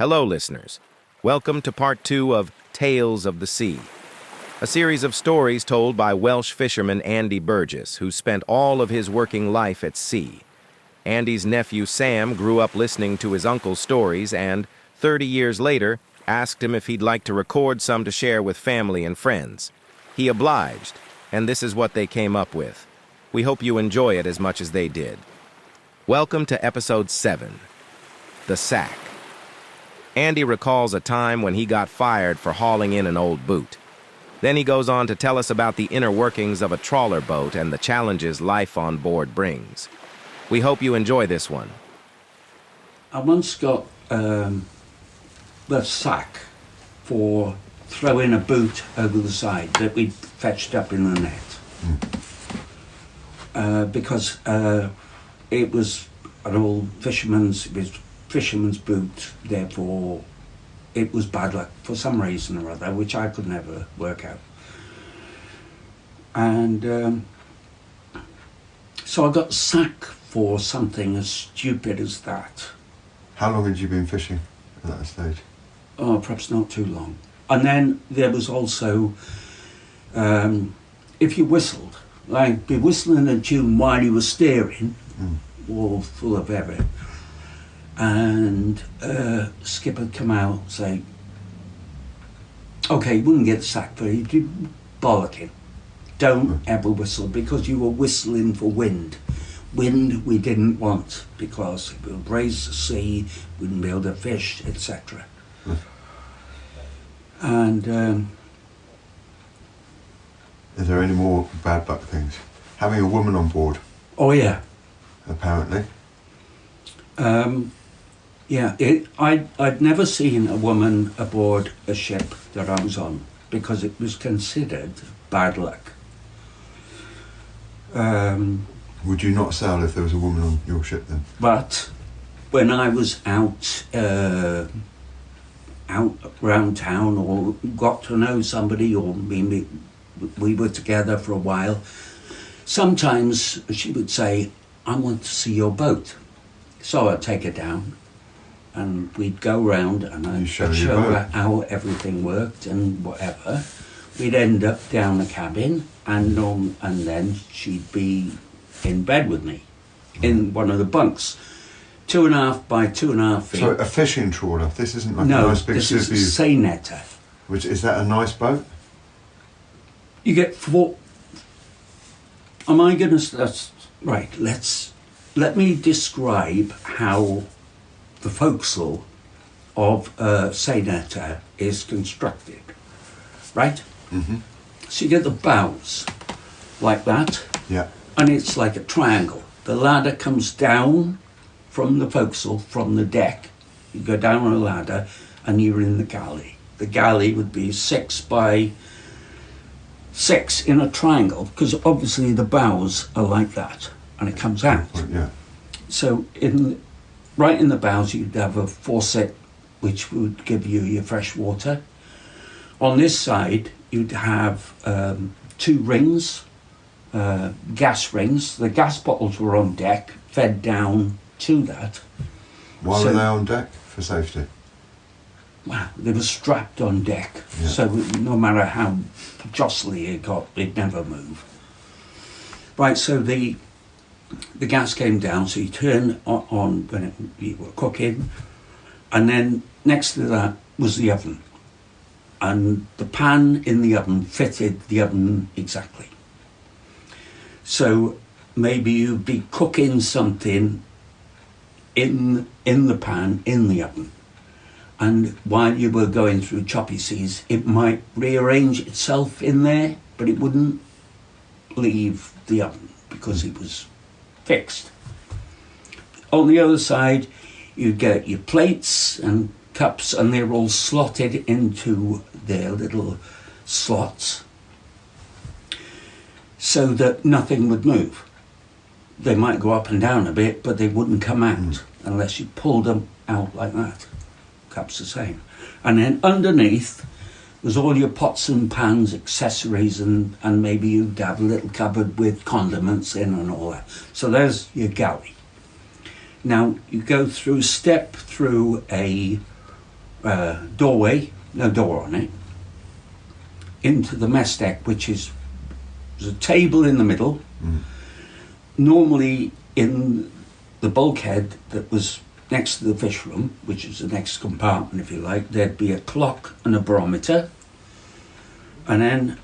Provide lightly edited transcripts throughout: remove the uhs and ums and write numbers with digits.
Hello, listeners. Welcome to part 2 of Tales of the Sea, a series of stories told by Welsh fisherman Andy Burgess, who spent all of his working life at sea. Andy's nephew Sam grew up listening to his uncle's stories and, 30 years later, asked him if he'd like to record some to share with family and friends. He obliged, and this is what they came up with. We hope you enjoy it as much as they did. Welcome to Episode 7, The Sack. Andy recalls a time when he got fired for hauling in an old boot. Then he goes on to tell us about the inner workings of a trawler boat and the challenges life on board brings. We hope you enjoy this one. I once got the sack for throwing a boot over the side that we'd fetched up in the net. Because it was an old fisherman's boot, therefore it was bad luck for some reason or other, which I could never work out. And so I got sacked for something as stupid as that. How long had you been fishing at that stage? Oh, perhaps not too long. And then there was also, if you whistled, like be whistling a tune while you were steering, all full of error, and skipper come out and say, okay, you wouldn't get sacked for it, you bollocking. Don't ever whistle, because you were whistling for wind. Wind we didn't want, because it would raise the sea, we wouldn't be able to fish, etc. And is there any more bad luck things? Having a woman on board? Oh yeah. Apparently. Yeah, I'd never seen a woman aboard a ship that I was on, because it was considered bad luck. Would you not sail if there was a woman on your ship then? But when I was out around town, or got to know somebody, or we were together for a while, sometimes she would say, I want to see your boat. So I'd take her down and we'd go round and I'd show her how everything worked and whatever. We'd end up down the cabin and then she'd be in bed with me in one of the bunks. 2.5 by 2.5 feet. So a fishing trawler, this isn't like no, a nice big this is a sea netter. Which, is that a nice boat? You get 4... Am I going to... Right, let me describe how the forecastle of a sea netter is constructed, right? Mm-hmm. So you get the bows like that, yeah, and it's like a triangle. The ladder comes down from the forecastle, from the deck. You go down on a ladder and you're in the galley. The galley would be 6 by 6 in a triangle, because obviously the bows are like that, and it comes out. Yeah. So right in the bows you'd have a faucet which would give you your fresh water. On this side you'd have 2 rings, gas rings. The gas bottles were on deck, fed down to that. Why were they on deck? For safety? Well, they were strapped on deck, yeah. So no matter how jostly it got, they'd never move. Right, so the gas came down, so you turn on when you were cooking, and then next to that was the oven, and the pan in the oven fitted the oven exactly. So maybe you'd be cooking something in the pan in the oven, and while you were going through choppy seas, it might rearrange itself in there, but it wouldn't leave the oven because it was fixed. On the other side, you get your plates and cups, and they're all slotted into their little slots so that nothing would move. They might go up and down a bit, but they wouldn't come out unless you pulled them out like that. Cups the same. And then underneath was all your pots and pans, accessories, and maybe you'd have a little cupboard with condiments in and all that. So there's your galley. Now you go through a doorway, no door on it, into the mess deck, which is there's a table in the middle. Normally in the bulkhead that was next to the fish room, which is the next compartment if you like, there'd be a clock and a barometer, and then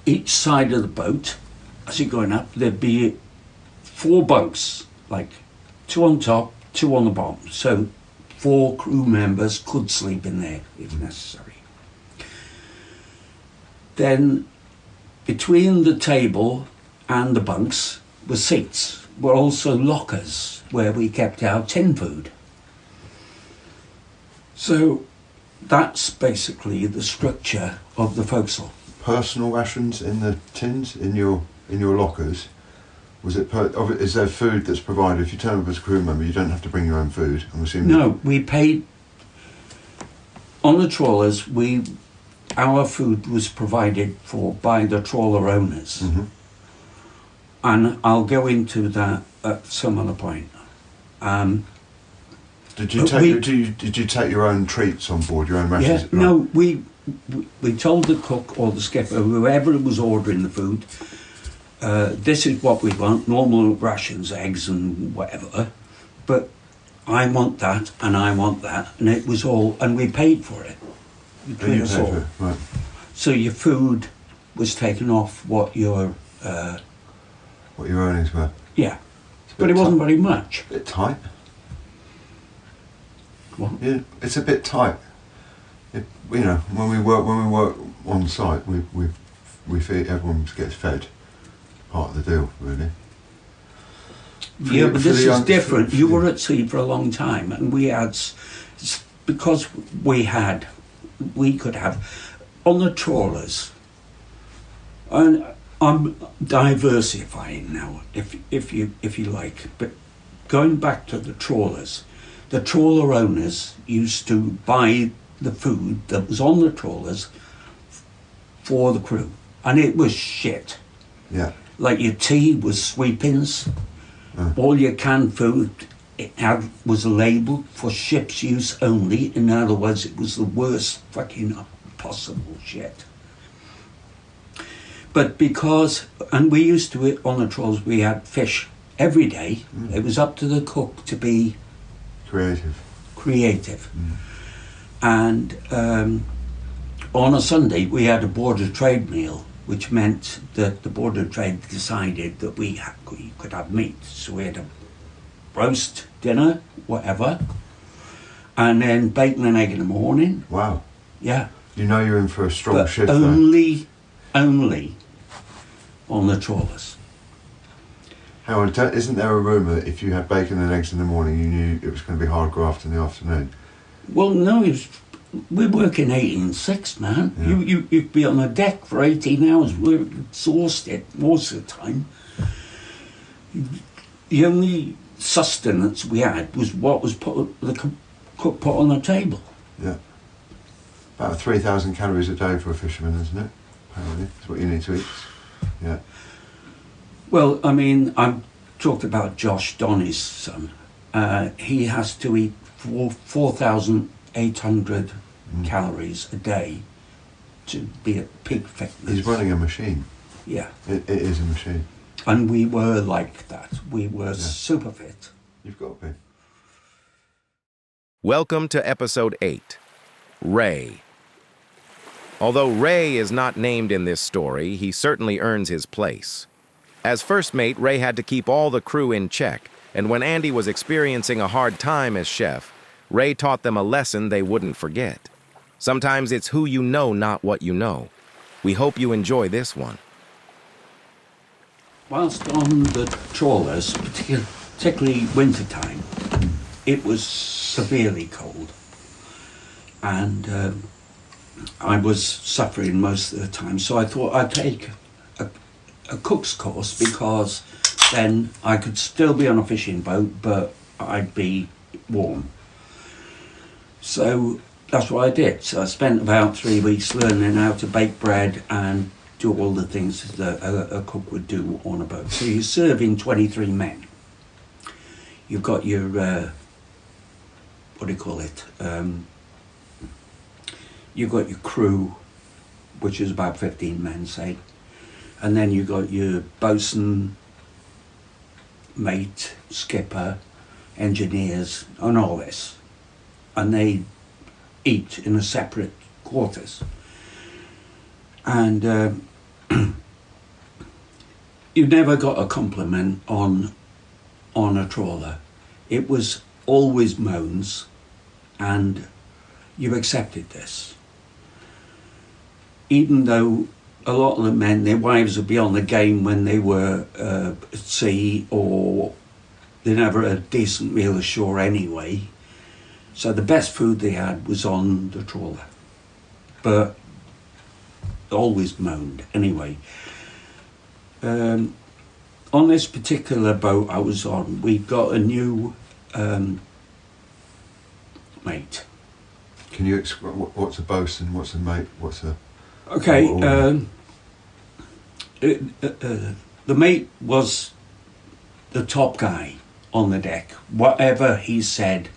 each side of the boat, as you're going up, there'd be 4 bunks, like 2 on top, 2 on the bottom, so 4 crew members could sleep in there if necessary. Then between the table and the bunks were seats, were also lockers where we kept our tin food. So that's basically the structure of the forecastle. Personal rations in the tins in your lockers. Was it? Is there food that's provided? If you turn up as a crew member, you don't have to bring your own food. I'm assuming. No, we paid on the trawlers. Our food was provided for by the trawler owners, and I'll go into that at some other point. Did you take your own treats on board, your own rations? Yeah, no, we told the cook or the skipper, whoever was ordering the food, this is what we want, normal rations, eggs and whatever, but I want that and I want that, and it was all, and we paid for it between us all. Right. So your food was taken off what your earnings were. Yeah, but it wasn't very much. A bit tight. What? Yeah, it's a bit tight. When we work on site, we feed, everyone gets fed. Part of the deal, really. Yeah, but this is different. You were at sea for a long time, and we had, because we could have on the trawlers. And I'm diversifying now, if you like. But going back to the trawlers, the trawler owners used to buy the food that was on the trawlers for the crew, and it was shit. Yeah. Like your tea was sweepings, all your canned food was labelled for ship's use only. In other words, it was the worst fucking possible shit. But and we used to it on the trawls, we had fish every day. It was up to the cook to be creative. And on a Sunday we had a Board of Trade meal, which meant that the Board of Trade decided that we could have meat. So we had a roast dinner, whatever, and then bacon and egg in the morning. Wow. Yeah. You know you're in for a strong shift. Only on the trawlers. Hang on, isn't there a rumour that if you had bacon and eggs in the morning, you knew it was going to be hard graft in the afternoon? Well, no, we're working 8 and 6, man. Yeah. You'd be on the deck for 18 hours. We're exhausted most of the time. The only sustenance we had was what was the cook put on the table. Yeah. About 3,000 calories a day for a fisherman, isn't it? Apparently, that's what you need to eat. Yeah. Well, I mean, I've talked about Josh Donny's son. He has to eat 4,800 calories a day to be at peak fitness. He's running a machine. Yeah. It is a machine. And we were like that. We were super fit. You've got to be. Welcome to episode 8, Ray. Although Ray is not named in this story, he certainly earns his place. As first mate, Ray had to keep all the crew in check, and when Andy was experiencing a hard time as chef, Ray taught them a lesson they wouldn't forget. Sometimes it's who you know, not what you know. We hope you enjoy this one. Whilst on the trawlers, particularly wintertime, it was severely cold. And I was suffering most of the time, so I thought I'd take a cook's course, because then I could still be on a fishing boat, but I'd be warm. So that's what I did. So I spent about 3 weeks learning how to bake bread and do all the things that a cook would do on a boat. So you're serving 23 men. You've got your, what do you call it? you got your crew, which is about 15 men, say, and then you got your bosun, mate, skipper, engineers, and all this, and they eat in a separate quarters. And you never got a compliment on a trawler. It was always moans, and you accepted this. Even though a lot of the men, their wives would be on the game when they were at sea, or they never had a decent meal ashore anyway. So the best food they had was on the trawler. But always moaned anyway. On this particular boat I was on, we got a new mate. Can you explain what's a bosun, what's a mate, what's a... Okay, the mate was the top guy on the deck. Whatever he said,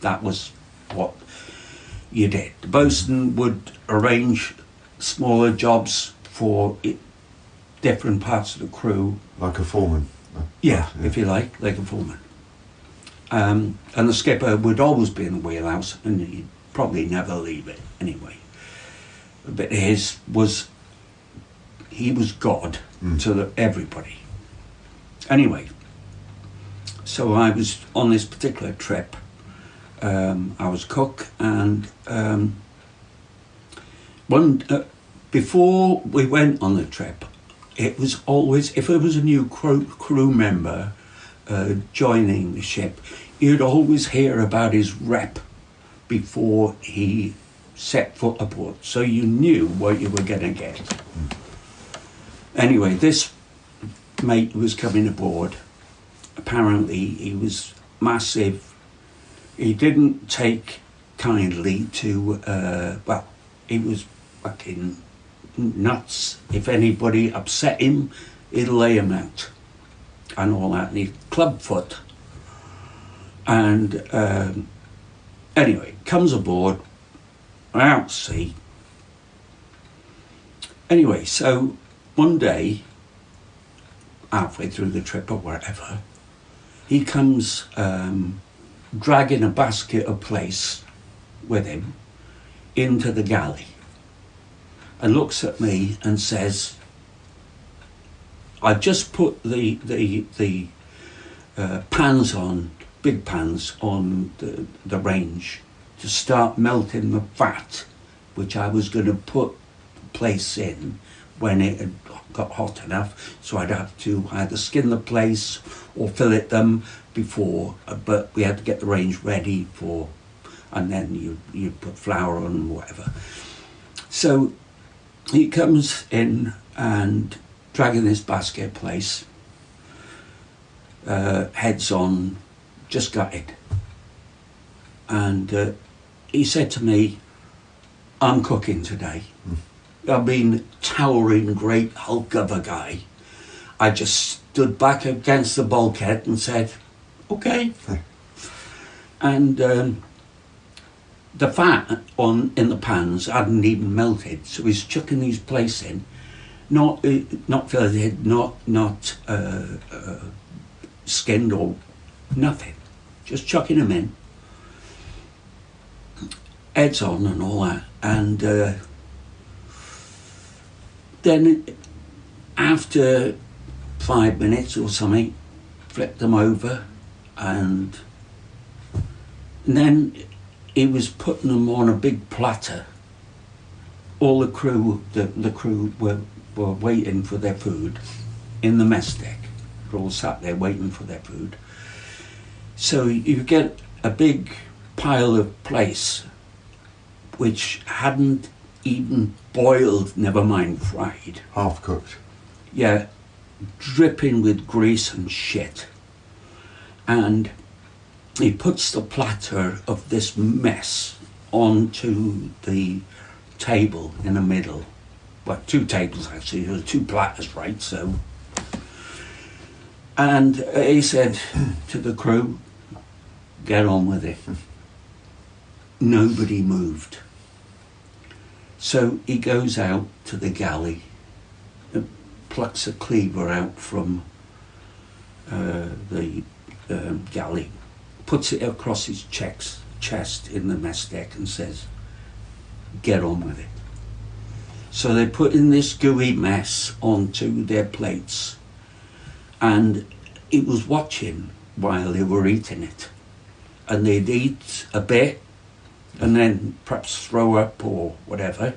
that was what you did. The bosun would arrange smaller jobs for different parts of the crew. Like a foreman? Yeah, if you like a foreman. And the skipper would always be in the wheelhouse, and he'd probably never leave it anyway. But he was God to everybody. Anyway, so I was on this particular trip. I was cook, and before we went on the trip, it was always, if there was a new crew member joining the ship, you'd always hear about his rep before he set foot aboard, so you knew what you were going to get. Anyway, this mate was coming aboard. Apparently he was massive. He didn't take kindly to, he was fucking nuts. If anybody upset him, he'd lay him out and all that, and he'd clubfoot. And anyway, comes aboard, out to sea. Anyway, so one day, halfway through the trip or wherever, he comes dragging a basket of plaice with him into the galley, and looks at me and says, "I've just put the pans on, big pans on the range to start melting the fat, which I was going to put the plaice in when it had got hot enough, so I'd have to either skin the plaice or fillet them before, but we had to get the range ready for, and then you put flour on and whatever." So he comes in and dragging this basket of plaice, heads on, just gutted. And he said to me, "I'm cooking today." I've been towering great hulk of a guy. I just stood back against the bulkhead and said, "Okay." And the fat in the pans hadn't even melted, so he's chucking these plaice in, not filleted, not skinned or nothing, just chucking them in, heads on and all that. And then after 5 minutes or something, flipped them over, and then he was putting them on a big platter. All the crew, the crew were waiting for their food in the mess deck. They're all sat there waiting for their food. So you get a big pile of plaice, which hadn't even boiled, never mind fried. Half cooked. Yeah, dripping with grease and shit. And he puts the platter of this mess onto the table in the middle. Well, 2 tables actually, there were 2 platters, right? So, and he said to the crew, "Get on with it." Nobody moved. So he goes out to the galley and plucks a cleaver out from the galley, puts it across his chest in the mess deck and says, "Get on with it." So they put in this gooey mess onto their plates, and he was watching while they were eating it. And they'd eat a bit and then perhaps throw up or whatever.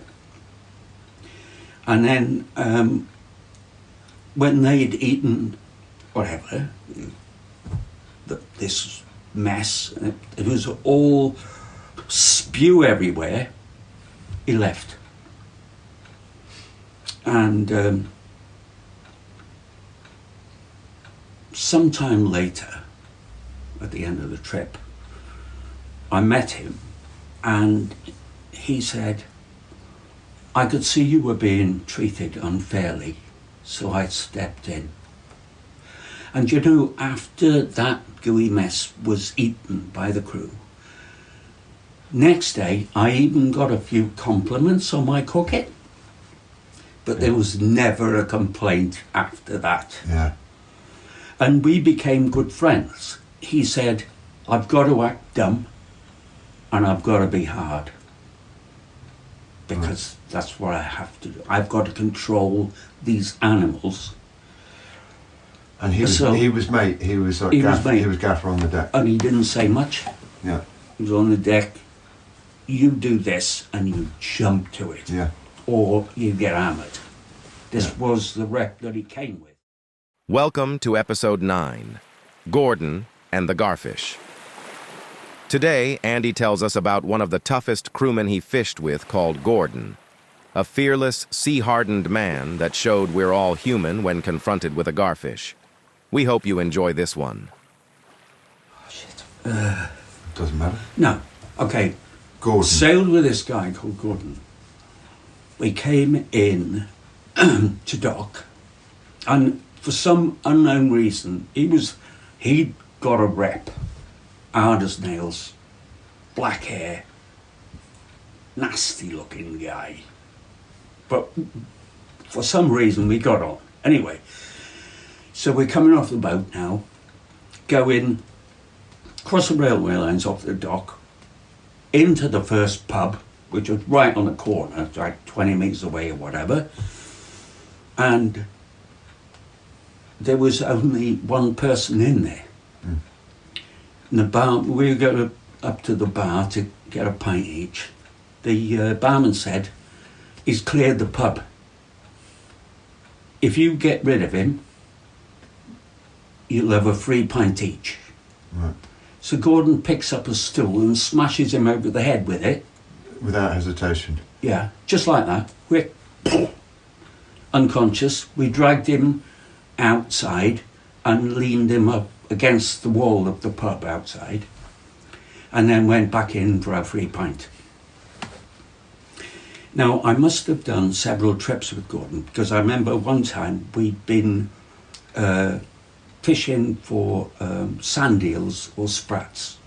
And then when they'd eaten whatever, this mess, it was all spew everywhere, he left. And sometime later, at the end of the trip, I met him, and he said, "I could see you were being treated unfairly, so I stepped in." And you know, after that gooey mess was eaten by the crew, next day I even got a few compliments on my cooking, but there was never a complaint after that. Yeah. And we became good friends. He said, "I've got to act dumb and I've got to be hard, because that's what I have to do. I've got to control these animals." And he was So- he was mate. He was like He was mate. he was gaffer on the deck. And he didn't say much. Yeah. He was on the deck. You do this and you jump to it, Yeah. or you get hammered. This Yeah. was the wreck that he came with. Welcome to episode 9, Gordon and the Garfish. Today, Andy tells us about one of the toughest crewmen he fished with called Gordon, a fearless, sea-hardened man that showed we're all human when confronted with a garfish. We hope you enjoy this one. Oh, shit. Doesn't matter. No. Okay. Gordon. Sailed with this guy called Gordon. We came in to dock, and for some unknown reason, he'd got a rep, hard as nails, black hair, nasty looking guy. But for some reason we got on. Anyway, so we're coming off the boat now, going across the railway lines off the dock, into the first pub, which was right on the corner, like 20 metres away or whatever. And there was only one person in there. And the bar, we go up to the bar to get a pint each. The barman said, "He's cleared the pub. If you get rid of him, you'll have a free pint each." Right. So Gordon picks up a stool and smashes him over the head with it. Without hesitation. Yeah, just like that. Quick. Unconscious. We dragged him outside and leaned him up against the wall of the pub outside, and then went back in for our free pint. Now, I must have done several trips with Gordon, because I remember one time we'd been fishing for sand eels or sprats.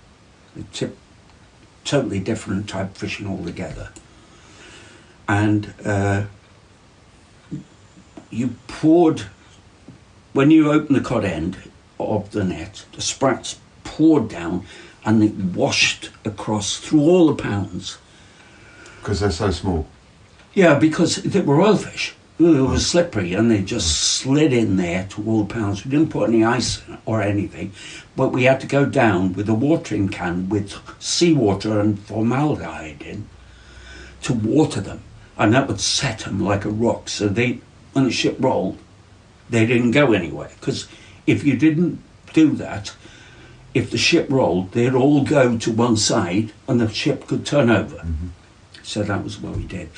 Totally different type of fishing altogether. And you poured, when you open the cod end of the net, the sprats poured down and it washed across through all the pounds. Because they're so small. Yeah, because they were oilfish. It was slippery and they just slid in there to all the pounds. We didn't put any ice or anything, but we had to go down with a watering can with seawater and formaldehyde in to water them. And that would set them like a rock. So they, when the ship rolled, they didn't go anywhere. Because if you didn't do that, if the ship rolled, they'd all go to one side and the ship could turn over. Mm-hmm. So that was what we did.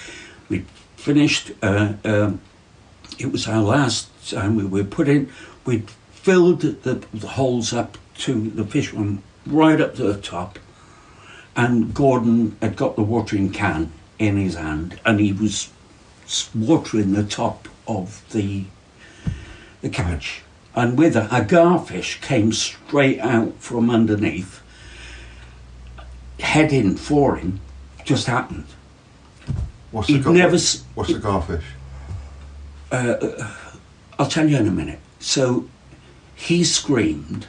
We finished, it was our last time we'd filled the holes up to the fish room right up to the top, and Gordon had got the watering can in his hand and he was watering the top of the catch. And with a garfish came straight out from underneath, heading for him, just happened. What's He'd never... What's the garfish? I'll tell you in a minute. So he screamed.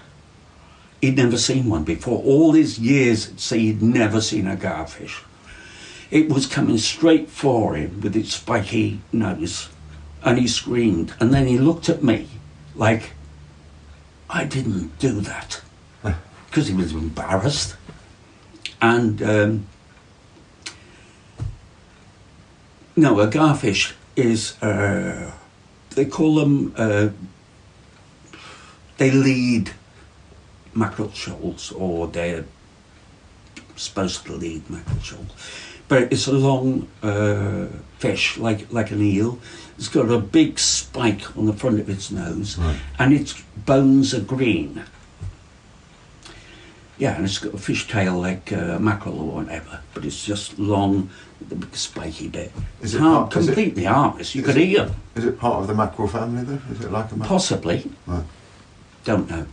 He'd never seen one before. All his years at sea, he'd never seen a garfish. It was coming straight for him with its spiky nose, and he screamed. And then he looked at me like I didn't do that, because he was embarrassed. And no, a garfish is, they call them, they lead mackerel shoals, or they're supposed to lead mackerel shoals. But it's a long fish, like an eel. It's got a big spike on the front of its nose, right. And its bones are green. Yeah, and it's got a fish tail like mackerel or whatever, but it's just long with the big spiky bit. Is it completely harmless. You could eat them. Is it part of the mackerel family then? Is it like a mackerel? Possibly. Right. Don't know.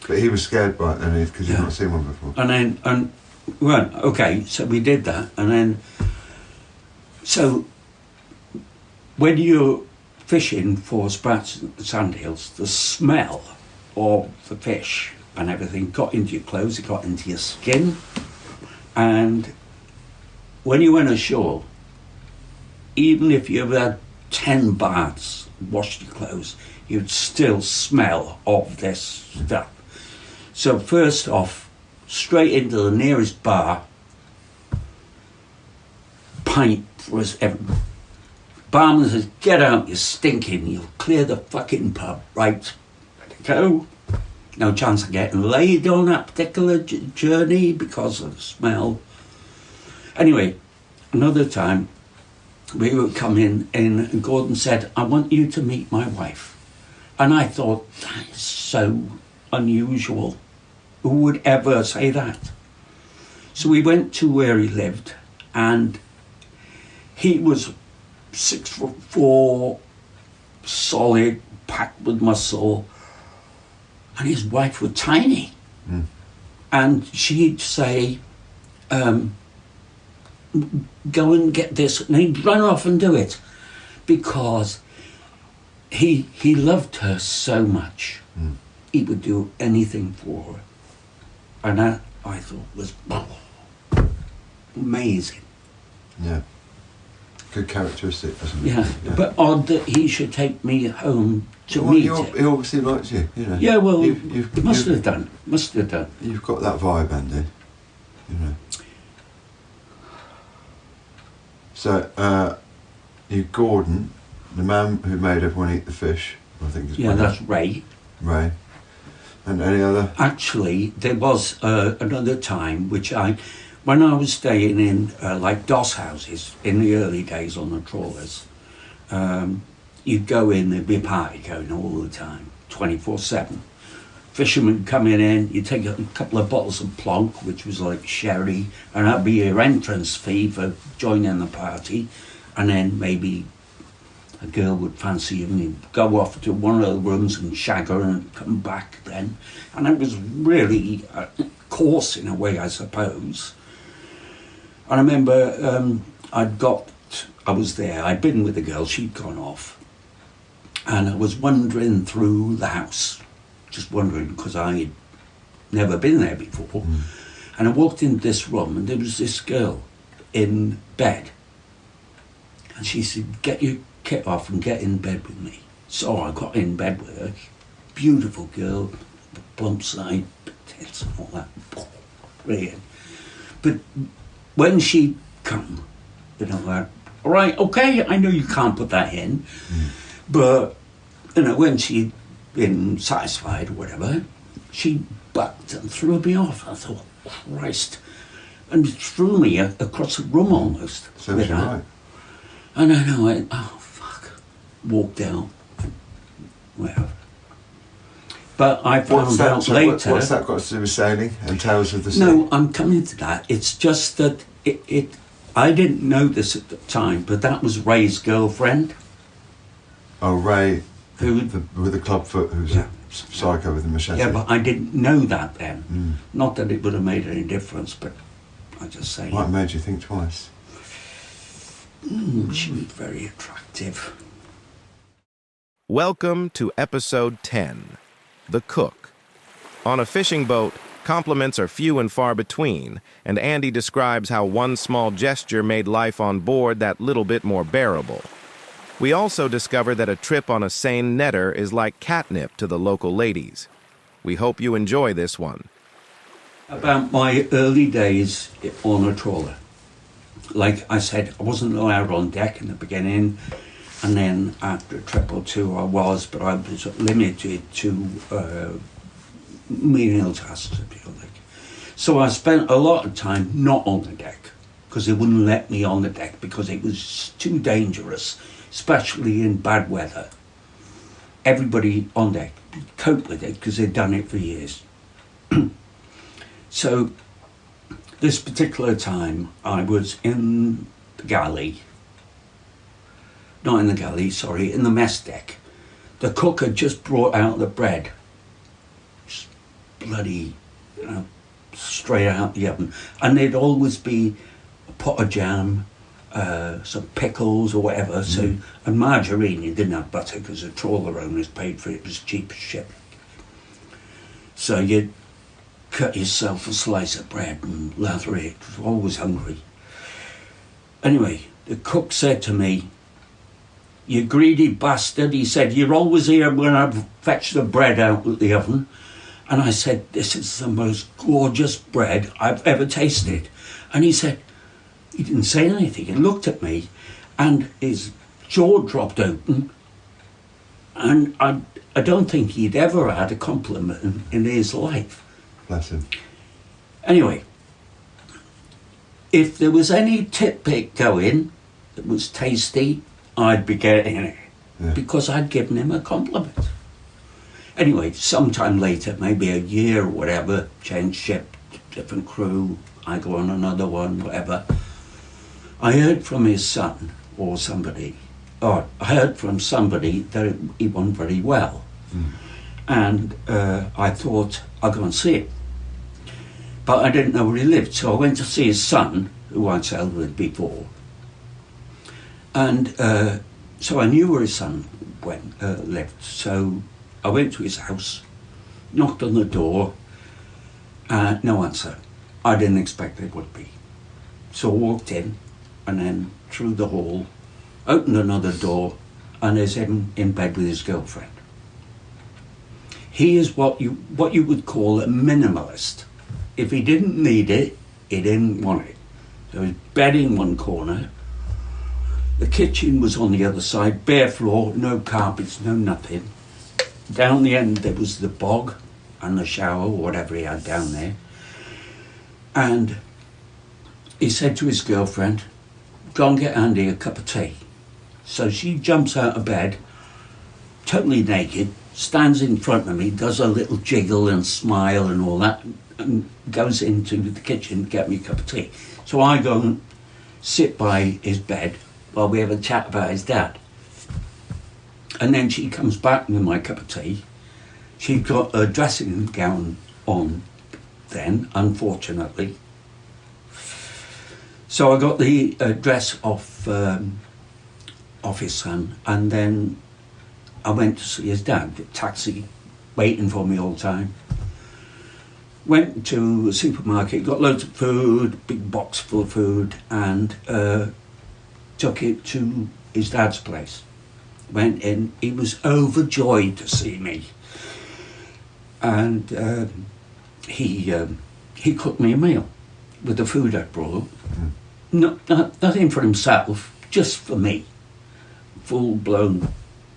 But he was scared by it then, because he'd not seen one before. Well, okay, so we did that, and then, so when you're fishing for sprats and sandhills, the smell of the fish and everything got into your clothes, it got into your skin, and when you went ashore, even if you had 10 baths, washed your clothes, you'd still smell of this stuff. So first off, straight into the nearest bar, pint was everywhere. Barman says, "Get out, you're stinking, you'll clear the fucking pub." Right, ready to go. No chance of getting laid on that particular journey because of the smell. Anyway, another time, we were coming in and Gordon said, "I want you to meet my wife." And I thought, that is so unusual. Who would ever say that? So we went to where he lived, and he was 6'4", solid, packed with muscle, and his wife was tiny. And she'd say, "Go and get this," and he'd run off and do it, because he loved her so much. He would do anything for her. And that, I thought, was amazing. Yeah. Good characteristic, isn't it? Yeah. But odd that he should take me home to meet He her. obviously likes you, you know. Yeah, well, You've must have done. You've got that vibe, Andy, you know. So, you Gordon, the man who made everyone eat the fish, I think is that's Ray. Ray. And any other? Actually, there was another time when I was staying in like doss houses in the early days on the trawlers, you'd go in, there'd be a party going all the time, 24/7. Fishermen coming in, you take a couple of bottles of plonk, which was like sherry, and that'd be your entrance fee for joining the party, and then maybe a girl would fancy you and you'd go off to one of the rooms and shag her and come back then. And it was really coarse in a way, I suppose. And I remember I was there, I'd been with the girl, she'd gone off. And I was wandering through the house, just wondering, because I'd never been there before. And I walked into this room and there was this girl in bed. And she said, "Get your kit off and get in bed with me." So I got in bed with her. Beautiful girl, plump side, tits and all that. Brilliant. But when she come, like, "All right, okay, I know you can't put that in." But, when she'd been satisfied or whatever, she bucked and threw me off. I thought, Christ. And threw me across the room almost. Sounds right. And then I went, oh, fuck. Walked out. Whatever. But I found out later... What's that got to do with sailing and Tales of the Sea? No, I'm coming to that. It's just that I didn't know this at the time, but that was Ray's girlfriend. Oh, Ray, Who, with the clubfoot, who's a psycho with the machete. Yeah, but I didn't know that then. Not that it would have made any difference, but I just say... Might have made you think twice. She was very attractive. Welcome to episode 10, The Cook. On a fishing boat, compliments are few and far between, and Andy describes how one small gesture made life on board that little bit more bearable. We also discover that a trip on a seine netter is like catnip to the local ladies. We hope you enjoy this one. About my early days on a trawler. Like I said, I wasn't allowed on deck in the beginning, and then after a trip or two I was, but I was limited to menial tasks, if you like. So I spent a lot of time not on the deck, because they wouldn't let me on the deck because it was too dangerous, especially in bad weather. Everybody on deck coped with it because they'd done it for years. So this particular time I was in the galley, not in the galley, sorry, in the mess deck. The cook had just brought out the bread, just bloody, straight out the oven, and there'd always be a pot of jam, some pickles or whatever. So, and margarine. You didn't have butter because the trawler owners paid for it. It was cheap as shit. So you'd cut yourself a slice of bread and lather it. I was always hungry. Anyway, the cook said to me, "You greedy bastard," he said, "you're always here when I fetch the bread out of the oven." And I said, "This is the most gorgeous bread I've ever tasted." And he said, he didn't say anything. He looked at me and his jaw dropped open. And I don't think he'd ever had a compliment in his life. Bless him. Anyway, if there was any titbit going that was tasty, I'd be getting it. Yeah. Because I'd given him a compliment. Anyway, sometime later, maybe a year or whatever, change ship, different crew, I go on another one, whatever. I heard from his son or somebody, I heard from somebody that he wasn't very well. And I thought, I'll go and see him. But I didn't know where he lived, so I went to see his son, who I'd sailed with before. And so I knew where his son lived. So I went to his house, knocked on the door, no answer. I didn't expect there would be. So I walked in, and then through the hall, opened another door, and there's him in bed with his girlfriend. He is what you would call a minimalist. If he didn't need it, he didn't want it. There was bed in one corner. The kitchen was on the other side, bare floor, no carpets, no nothing. Down the end there was the bog and the shower, or whatever he had down there. And he said to his girlfriend, "Go and get Andy a cup of tea." So she jumps out of bed, totally naked, stands in front of me, does a little jiggle and smile and all that, and goes into the kitchen to get me a cup of tea. So I go and sit by his bed while we have a chat about his dad. And then she comes back with my cup of tea. She'd got a dressing gown on then, unfortunately. So I got the dress off his son, and then I went to see his dad. The taxi waiting for me all the time. Went to a supermarket, got loads of food, big box full of food, and took it to his dad's place. Went in, he was overjoyed to see me. And he cooked me a meal with the food I brought. Nothing for himself, just for me. Full blown.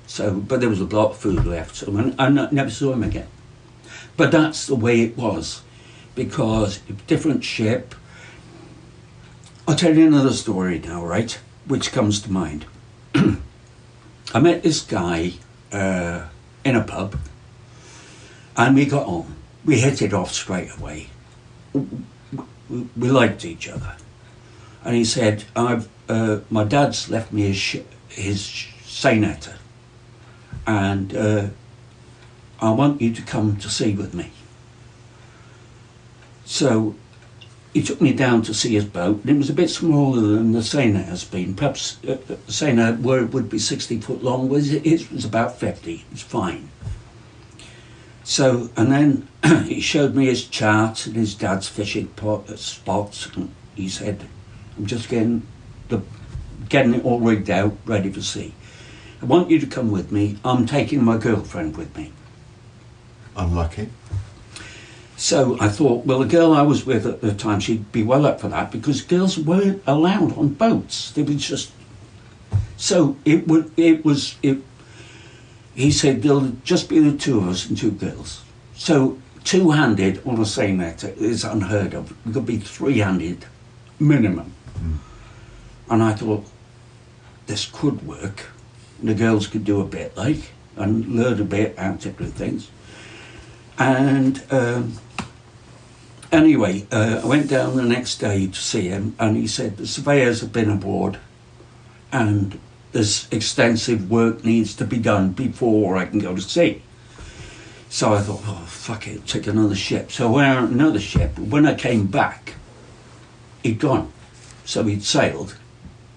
So, but there was a lot of food left, so I never saw him again. But that's the way it was, because different ship. I'll tell you another story now, right? Which comes to mind. I met this guy in a pub, and we got on. We hit it off straight away. We liked each other. And he said, my dad's left me his seinator, and I want you to come to sea with me. So he took me down to see his boat, and it was a bit smaller than the Seine has been. Perhaps Seine, where it would be 60 foot long, his was about 50. It was fine. So, and then he showed me his chart and his dad's fishing spots, and he said, I'm just getting it all rigged out, ready for sea. I want you to come with me. I'm taking my girlfriend with me. Unlucky. So I thought, well, the girl I was with at the time, she'd be well up for that, because girls weren't allowed on boats. They were just... So he said, there'll just be the two of us and two girls. So two-handed on a seine net is unheard of. It could be three-handed minimum. And I thought, this could work. The girls could do a bit, like, and learn a bit how to do things. And anyway, I went down the next day to see him, and he said, the surveyors have been aboard, and this extensive work needs to be done before I can go to sea. So I thought, oh, fuck it, take another ship. So I went on another ship. When I came back, he'd gone. So he'd sailed,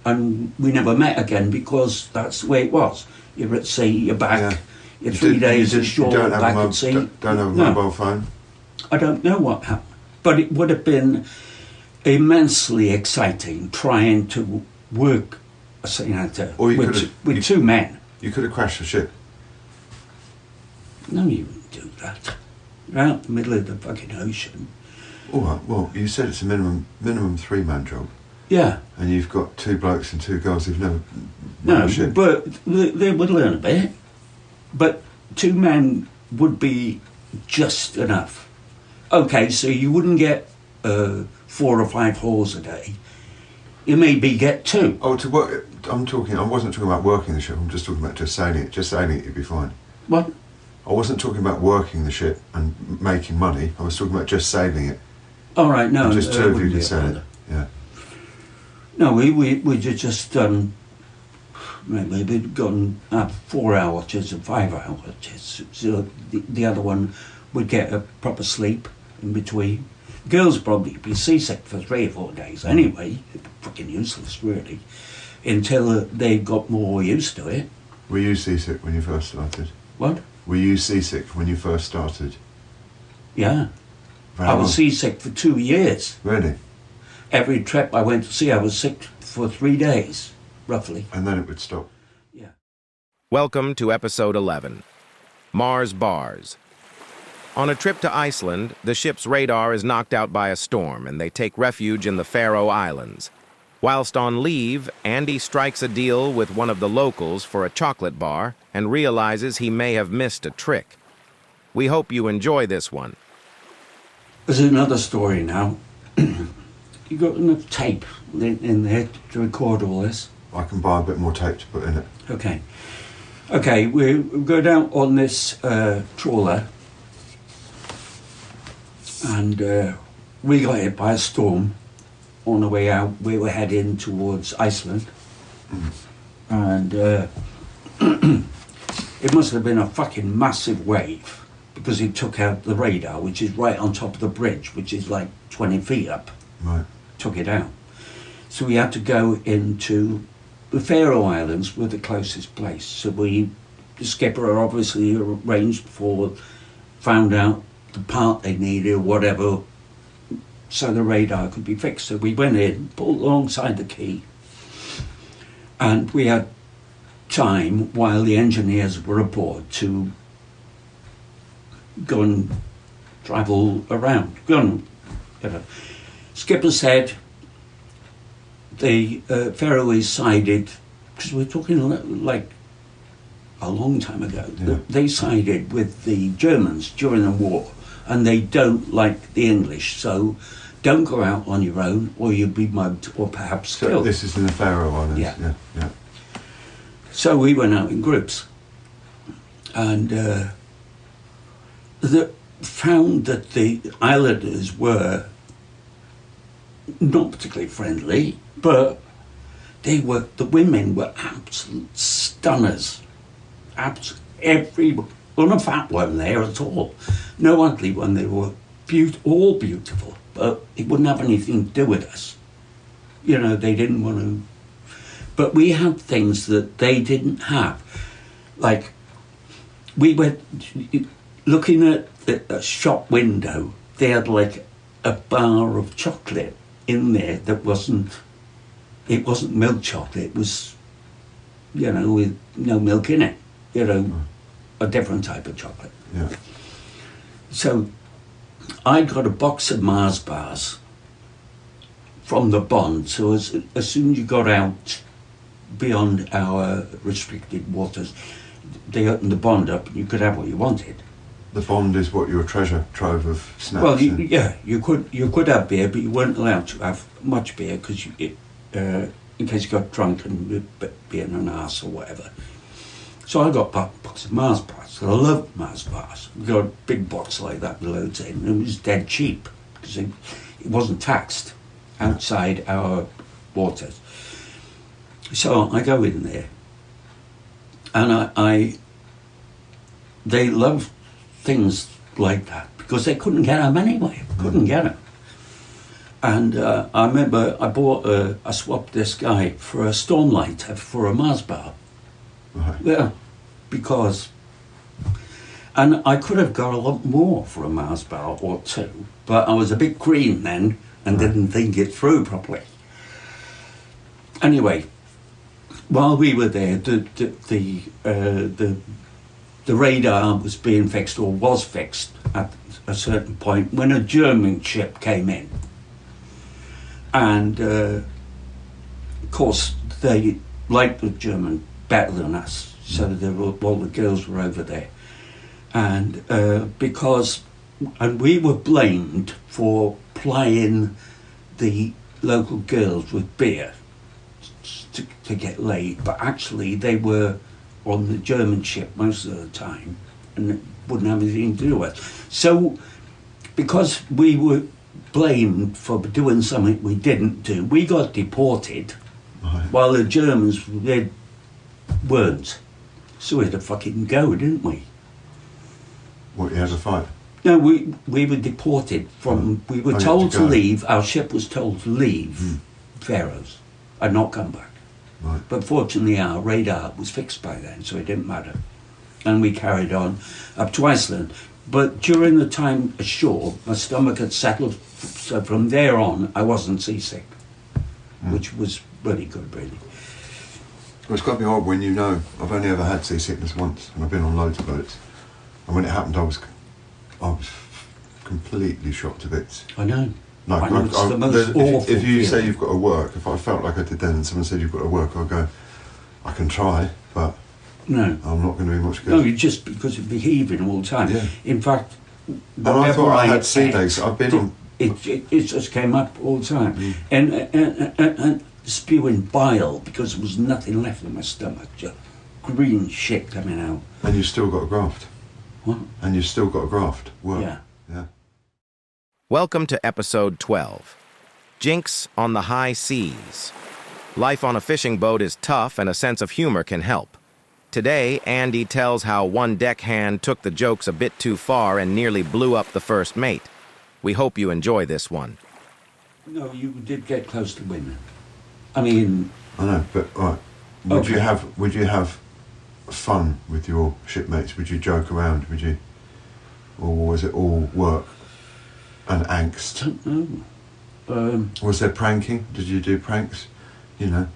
and we never met again, because that's the way it was. You're at sea, you're back. Yeah. You're 3 days ashore, back at sea. Don't have a mobile phone? I don't know what happened. But it would have been immensely exciting trying to work a senator with two men. You could have crashed the ship. No, you wouldn't do that. You're out in the middle of the fucking ocean. All right, well, you said it's a minimum 3-man job. Yeah. And you've got two blokes and two girls who've never run a ship. But they would learn a bit. But 2 men would be just enough. Okay, so you wouldn't get 4 or 5 hauls a day. You maybe get 2. Oh, to work. I wasn't talking about working the ship. I'm just talking about just sailing it. Just sailing it, you'd be fine. What? I wasn't talking about working the ship and making money. I was talking about just sailing it. All right, no. And just 2 of you could sail it. Yeah. No, we just done. Maybe we'd gone 4-hour watches and 5-hour watches. So the other one would get a proper sleep in between. Girls probably be seasick for 3 or 4 days anyway. Fucking useless, really, until they got more used to it. Were you seasick when you first started? What? Were you seasick when you first started? Yeah. I was seasick for 2 years. Really? Every trip I went to sea, I was sick for 3 days, roughly. And then it would stop. Yeah. Welcome to episode 11, Mars Bars. On a trip to Iceland, the ship's radar is knocked out by a storm and they take refuge in the Faroe Islands. Whilst on leave, Andy strikes a deal with one of the locals for a chocolate bar and realizes he may have missed a trick. We hope you enjoy this one. There's another story now. You got enough tape in there to record all this? I can buy a bit more tape to put in it. Okay. Okay, we go down on this trawler, and we got hit by a storm on the way out. We were heading towards Iceland, and it must have been a fucking massive wave, because it took out the radar, which is right on top of the bridge, which is like 20 feet up. Right. Took it out. So we had to go into the Faroe Islands, were the closest place. So the skipper obviously found out the part they needed or whatever, so the radar could be fixed. So we went in, pulled alongside the quay, and we had time while the engineers were aboard to go and travel around. Skipper said the Faroese sided, because we're talking like a long time ago, yeah. They sided with the Germans during the war, and they don't like the English, so don't go out on your own or you'll be mugged or perhaps killed. So this is in the Faroe Islands? Yeah. Yeah. So we went out in groups, and found that the islanders were not particularly friendly, but the women were absolute stunners. Not a fat one there at all. No ugly one. They were all beautiful. but it wouldn't have anything to do with us. You know, they didn't want to. But we had things that they didn't have. Like, we were looking at a shop window, they had like a bar of chocolate in there that wasn't milk chocolate, it was, you know, with no milk in it, you know, a different type of chocolate. Yeah. So I got a box of Mars bars from the bond, so as soon as you got out beyond our restricted waters, they opened the bond up and you could have what you wanted. The bond is what, your treasure trove of snacks? Well, you could have beer, but you weren't allowed to have much beer because in case you got drunk and being an arse or whatever. So I got a box of Mars bars. I loved Mars bars. We got a big box like that with loads in, and it was dead cheap because it wasn't taxed outside our waters. So I go in there, and they loved things like that because they couldn't get them anyway. Couldn't get them. And I remember I swapped this guy for a Stormlighter for a Mars bar. Right. Yeah, because, and I could have got a lot more for a Mars bar or two, but I was a bit green then and didn't think it through properly. Anyway, while we were there, the radar was being fixed, or was fixed at a certain point, when a German ship came in. And of course they liked the German better than us, so all the girls were over there. And and we were blamed for plying the local girls with beer to get laid, but actually they were on the German ship most of the time and it wouldn't have anything to do with us. So because we were blamed for doing something we didn't do, we got deported, while the Germans, they weren't. So we had to fucking go, didn't we? What, you had a fight? No, we were deported from, we were told to leave, our ship was told to leave Faroes and not come back. Right. But fortunately our radar was fixed by then, so it didn't matter. And we carried on up to Iceland. But during the time ashore, my stomach had settled, so from there on I wasn't seasick, which was really good, really. Well, it's got to be odd when you know. I've only ever had seasickness once, and I've been on loads of boats. And when it happened, I was completely shot to bits. I know. No, I know, it's the most awful if you say feeling. you've got to work, if I felt like I did then and someone said you've got to work, I'll go, I can try, but no, I'm not going to be much good. No, you just because of behaving all the time. Yeah. In fact, and I thought I had sea legs. I've been on. It just came up all the time, and spewing bile because there was nothing left in my stomach, just green shit coming out. And you've still got a graft. What? And you've still got a graft. Work. Yeah. Yeah. Welcome to episode 12, Jinx on the High Seas. Life on a fishing boat is tough and a sense of humor can help. Today, Andy tells how one deckhand took the jokes a bit too far and nearly blew up the first mate. We hope you enjoy this one. No, you did get close to women. I mean, I know, but all right. Would you have fun with your shipmates? Would you joke around? Would you, or was it all work and angst? I don't know. Was there pranking? Did you do pranks? You know,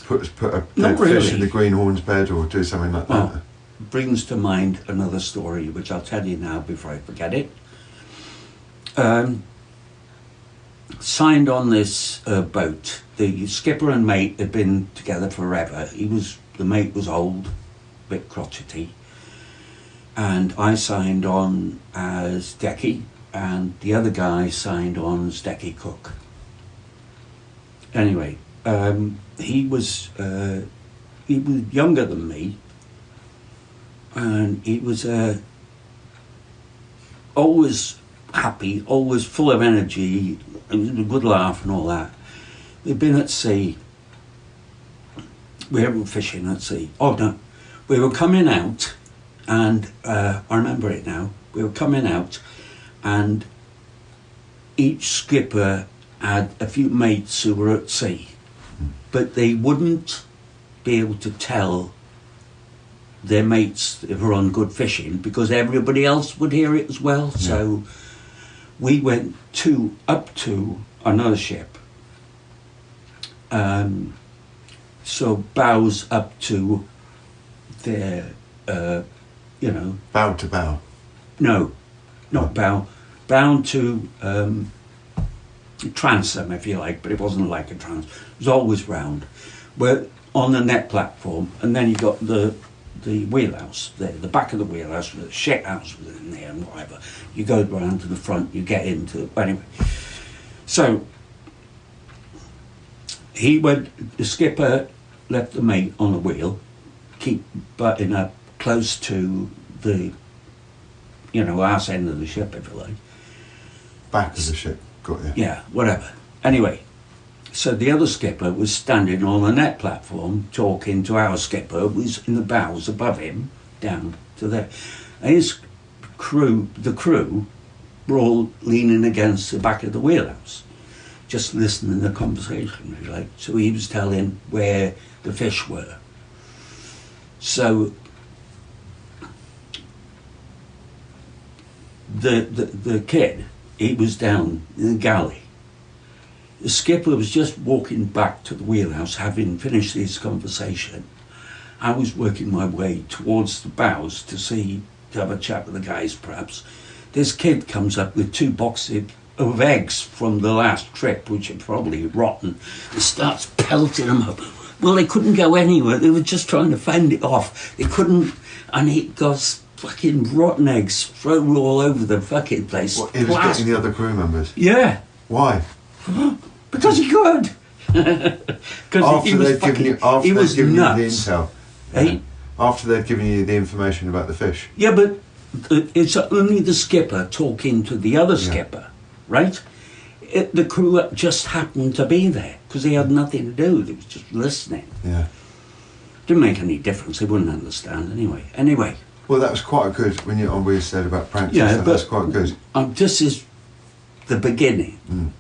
put a Not dead fish really. in the greenhorn's bed, or do something like that. Well, brings to mind another story, which I'll tell you now before I forget it. Signed on this boat. The skipper and mate had been together forever. The mate was old, a bit crotchety, and I signed on as decky, and the other guy signed on as decky cook. Anyway, he was younger than me, and he was always happy, always full of energy, and a good laugh and all that. We'd been at sea. We were fishing at sea. Oh no, we were coming out, and I remember it now. We were coming out, and each skipper had a few mates who were at sea, but they wouldn't be able to tell their mates if were on good fishing because everybody else would hear it as well. Yeah. So we went up to another ship. So bows up to their, Bow to bow. no, not bow, bound to transom, if you like, but it wasn't like a transom. It was always round. We're on the net platform, and then you got the wheelhouse there, the back of the wheelhouse, with the shit house was in there and whatever. You go round to the front, you get into. Anyway, so the skipper left the mate on the wheel, keep butting up close to the, arse end of the ship, if you like. Back of the ship. Got you. Yeah, whatever. Anyway, so the other skipper was standing on the net platform talking to our skipper, who was in the bows above him, down to there. And the crew, were all leaning against the back of the wheelhouse, just listening to the conversation, if you like. So he was telling where the fish were. So the kid, he was down in the galley. The skipper was just walking back to the wheelhouse, having finished his conversation. I was working my way towards the bows to have a chat with the guys, perhaps. This kid comes up with 2 boxes of eggs from the last trip, which are probably rotten, and starts pelting them up. Well, they couldn't go anywhere. They were just trying to fend it off. They couldn't, and it got fucking rotten eggs thrown all over the fucking place. What, he was getting the other crew members? Yeah. Why? Because he could. Because After they'd given you the nuts. intel. Hey? After they'd given you the information about the fish. Yeah, but it's only the skipper talking to the other skipper, right? The crew just happened to be there because they had nothing to do. They was just listening. Yeah. Didn't make any difference. They wouldn't understand anyway. Well, that was quite good when you said about pranks. Yeah, and stuff. That's quite good. This is the beginning. Mm.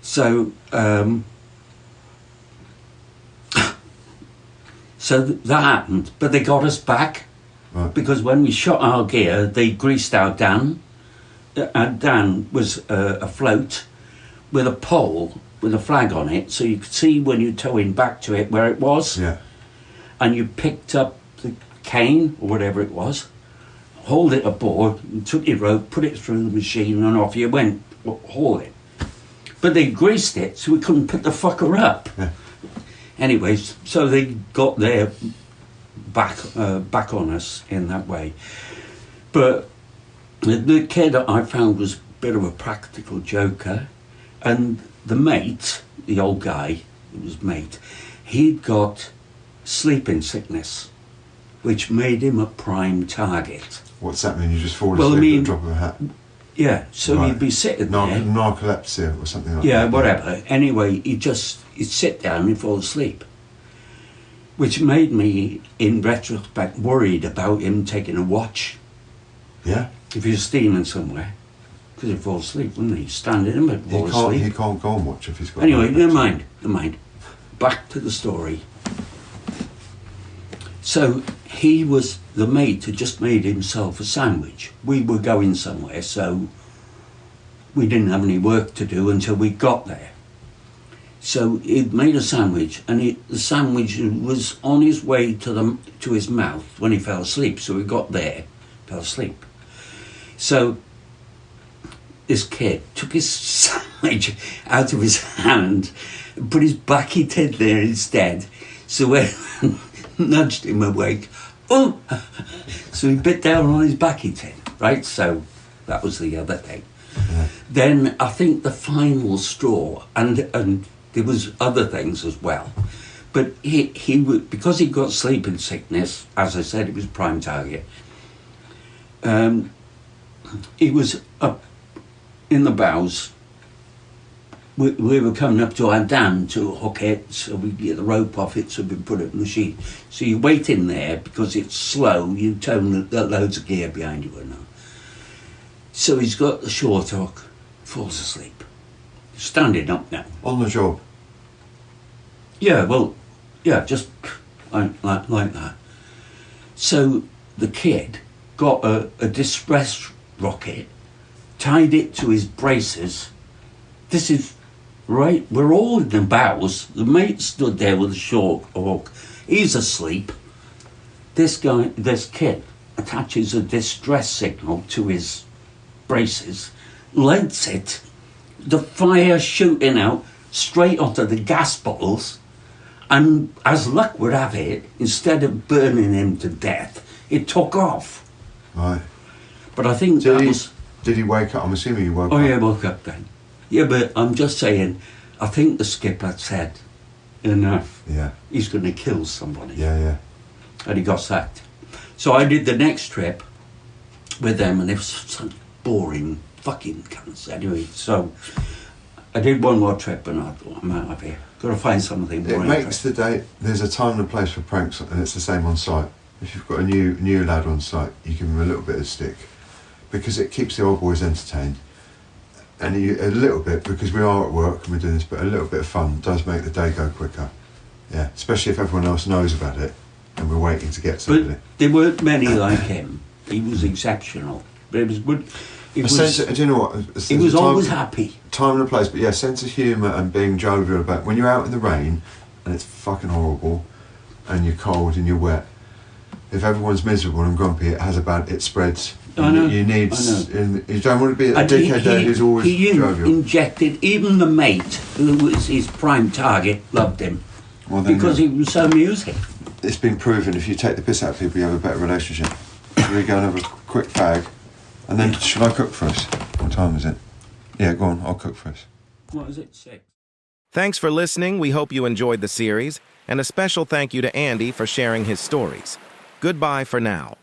So, that happened, but they got us back. Right. Because when we shot our gear, they greased our Dan. Our Dan was afloat with a pole with a flag on it, so you could see when you're towing back to it where it was. Yeah. And you picked up the cane or whatever it was, hauled it aboard, and took your rope, put it through the machine, and off you went, haul it. But they greased it, so we couldn't put the fucker up. Yeah. Anyways, so they got their back on us in that way. But the kid that I found was a bit of a practical joker, and the mate, the old guy, it was mate, he'd got sleeping sickness, which made him a prime target. What's that mean? You just fall asleep at the drop of a hat? Yeah, so Right. he'd be sitting there. Narcolepsy or something like that. Yeah, whatever. Anyway, he'd sit down and fall asleep. Which made me, in retrospect, worried about him taking a watch. Yeah? If he was stealing somewhere. Because he'd fall asleep, wouldn't he? Stand in and fall asleep. He can't go and watch if he's got... Anyway, never mind. Back to the story. So, the mate had just made himself a sandwich. We were going somewhere, so we didn't have any work to do until we got there. So he'd made a sandwich, and the sandwich was on his way to his mouth when he fell asleep. So he got there, fell asleep. So this kid took his sandwich out of his hand and put his backy tin there instead. So when nudged him awake, oh! So he bit down on his backy tin, right? So that was the other thing. Yeah. Then I think the final straw, and there was other things as well, but he would, because he got sleeping sickness, as I said, he was a prime target. He was up in the bows. We were coming up to our dam to hook it, so we get the rope off it, so we put it in the sheet. So you wait in there because it's slow. You tow loads of gear behind you and all. So he's got the short hook, falls asleep. Standing up now. On the job. Yeah, well, yeah, just like that. So the kid got a distress rocket, tied it to his braces. This is right, we're all in the bows. The mate stood there with a short hawk. He's asleep. This kid attaches a distress signal to his braces, lights it, the fire shooting out straight onto the gas bottles, and as luck would have it, instead of burning him to death, it took off. Right. But I think Did he wake up? I'm assuming he woke up. Oh yeah, woke up then. Yeah, but I'm just saying, I think the skipper said, enough. Yeah. He's going to kill somebody. Yeah. And he got sacked. So I did the next trip with them, and it was such boring fucking cunts. Anyway, so I did one more trip, and I thought, I'm out of here. Got to find something more It makes the day. There's a time and a place for pranks, and it's the same on site. If you've got a new lad on site, you give him a little bit of stick, because it keeps the old boys entertained. And a little bit, because we are at work and we're doing this, but a little bit of fun does make the day go quicker. Yeah, especially if everyone else knows about it and we're waiting to get somebody. But there weren't many like him. He was exceptional. But it was good. Do you know what? He was always happy. Time and a place, but yeah, sense of humour and being jovial about when you're out in the rain and it's fucking horrible and you're cold and you're wet. If everyone's miserable and grumpy, it spreads. I know. You need. You don't want to be a dickhead there who's always jovial. Injected, even the mate, who was his prime target, loved him. Well, then, because he was so amusing. It's been proven if you take the piss out of people, you have a better relationship. We go and have a quick fag, and then should I cook for us? What time is it? Yeah, go on. I'll cook for us. What is it? 6. Thanks for listening. We hope you enjoyed the series, and a special thank you to Andy for sharing his stories. Goodbye for now.